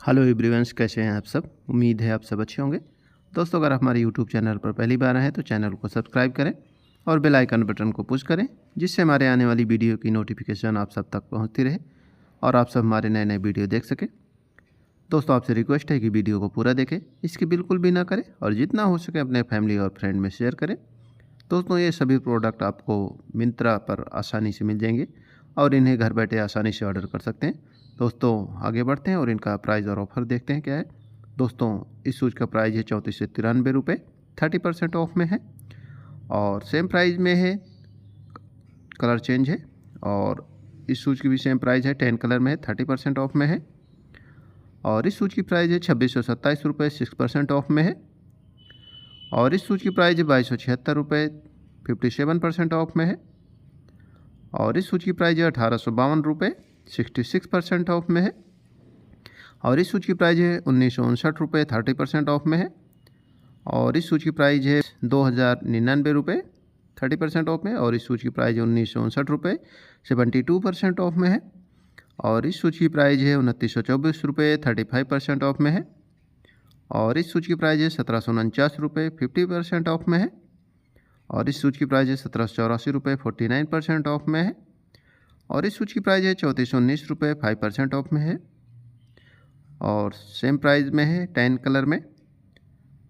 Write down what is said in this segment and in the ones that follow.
Hello everyone, कैसे हैं आप सब। उम्मीद है आप सब अच्छे होंगे। दोस्तों, अगर आप हमारे यूट्यूब चैनल पर पहली बार आए हैं तो चैनल को सब्सक्राइब करें और बेल आइकन बटन को पुश करें, जिससे हमारे आने वाली वीडियो की नोटिफिकेशन आप सब तक पहुंचती रहे और आप सब हमारे नए नए वीडियो देख सकें। दोस्तों, आपसे रिक्वेस्ट है कि वीडियो को पूरा देखें, इसकी बिल्कुल भी ना करें और जितना हो सके अपने फैमिली और फ्रेंड में शेयर करें। दोस्तों, ये सभी प्रोडक्ट आपको मिंत्रा पर आसानी से मिल जाएंगे और इन्हें घर बैठे आसानी से ऑर्डर कर सकते हैं। दोस्तों, आगे बढ़ते हैं और इनका प्राइस और ऑफ़र देखते हैं क्या है। दोस्तों, इस शूज़ का प्राइस है 34 से 93 रुपये, 30% ऑफ में है। और सेम प्राइस में है, कलर चेंज है। और इस शूज़ की भी सेम प्राइस है, 10 कलर में है, 30% ऑफ में है। और इस शूज़ की प्राइस है 2627 रुपये, 6% ऑफ में है। और इस शूज़ की प्राइस है 2276 रुपये, 57% ऑफ में है। और इस शूज़ की प्राइस है 1852 रुपये, 66% ऑफ में है। और इस शूज़ की प्राइस है 1959 रुपये, 30% ऑफ में है। और इस शूज़ की प्राइस है 2099 रुपये, 30% ऑफ में। और इस शूज़ की प्राइस है 1959 रुपये, 72% ऑफ में है। और इस शूज़ की प्राइस है 2924 रुपये, 35% ऑफ में है। और इस शूज़ की प्राइस है 1749 रुपये, 50% ऑफ में है। और इस शूज़ की प्राइस है 1784 रुपये, 49% ऑफ में है। और इस शूज़ की प्राइस है 3419 रुपये, 5% ऑफ में है। और सेम प्राइस में है, 10 कलर में,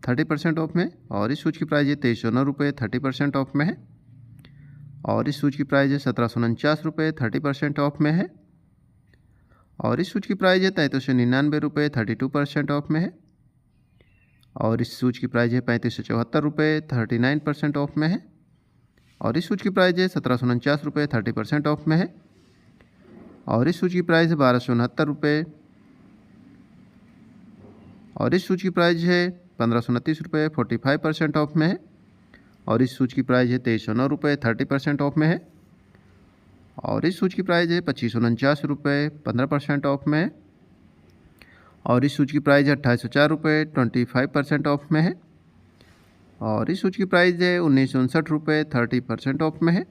30% ऑफ में। और इस शूज़ की प्राइस है 2309 रुपये, 30% ऑफ में है। और इस शूज़ की प्राइस है 1749 रुपये, 30% ऑफ में है। और इस शूज़ की प्राइस है 3399 रुपये, 32% ऑफ में है। और इस शूज़ की प्राइस है 3574 रुपये, 39% ऑफ में है। और इस शूज़ की प्राइस है 1749 रुपये, 30% ऑफ में है। और इस शूज़ की प्राइस है 1269 रुपये। और इस शूज़ की प्राइस है 1529 रुपये, 45% ऑफ में है। और इस शूज़ की प्राइस है 2309 रुपये, 30% ऑफ में है। और इस शूज़ की प्राइस है 2549 रुपये, 15% ऑफ में है। और इस शूज़ की प्राइस है 2804 रुपये, 25% ऑफ में है। और इस शूज़ की प्राइस है 1959 रुपये, 30% ऑफ में है।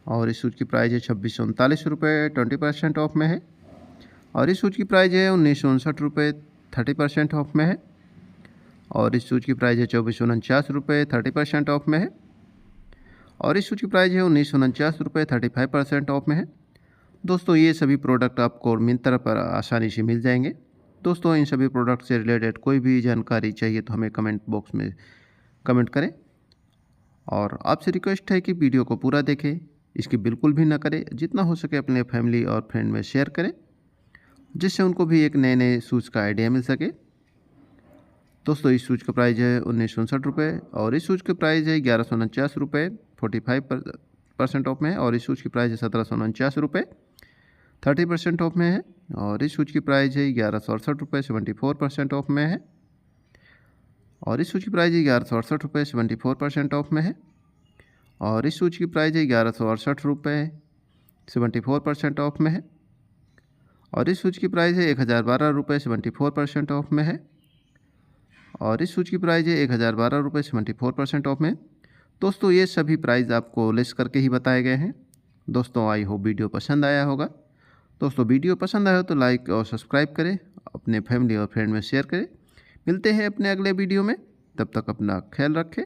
और इस शूज़ की प्राइस है 2639 रुपये, 20% ऑफ में है। और इस शूज़ की प्राइस है 1959 रुपये, 30% ऑफ में है। और इस शूज़ की प्राइस है 2449 रुपये, 30% ऑफ में है। और इस शूज़ की प्राइस है 1949 रुपये, 35% ऑफ में है। दोस्तों, ये सभी प्रोडक्ट आपको मिंत्रा पर आसानी से मिल जाएंगे। दोस्तों, इन सभी प्रोडक्ट से रिलेटेड कोई भी जानकारी चाहिए तो हमें कमेंट बॉक्स में कमेंट करें। और आपसे रिक्वेस्ट है कि वीडियो को पूरा देखें, इसकी बिल्कुल भी ना करें, जितना हो सके अपने फैमिली और फ्रेंड में शेयर करें, जिससे उनको भी एक नए नए शूज़ का आइडिया मिल सके। दोस्तों, इस शूज़ का प्राइस है 1959 रुपये। और इस शूज़ के प्राइस है 1149 रुपये, 45% ऑफ में है। और इस शूज़ की प्राइस है 1749 रुपये, 30% ऑफ में है। और इस शूज़ की प्राइस है 1168 रुपये, 74% ऑफ में है। और इस शूज़ की प्राइस है 1168 रुपये, 74% ऑफ में है। और इस शूज़ की प्राइस है 1168 रुपये, 74% ऑफ में है। और इस शूज़ की प्राइस है 1012 रुपये, 74% ऑफ में है। और इस शूज़ की प्राइस है 1012 रुपये, 74% ऑफ में। दोस्तों, ये सभी प्राइस आपको लेस करके ही बताए गए हैं। दोस्तों, आई होप वीडियो पसंद आया होगा। दोस्तों, वीडियो पसंद आया हो तो लाइक और सब्सक्राइब करें, अपने फैमिली और फ्रेंड में शेयर करें। मिलते हैं अपने अगले वीडियो में, तब तक अपना ख्याल रखें।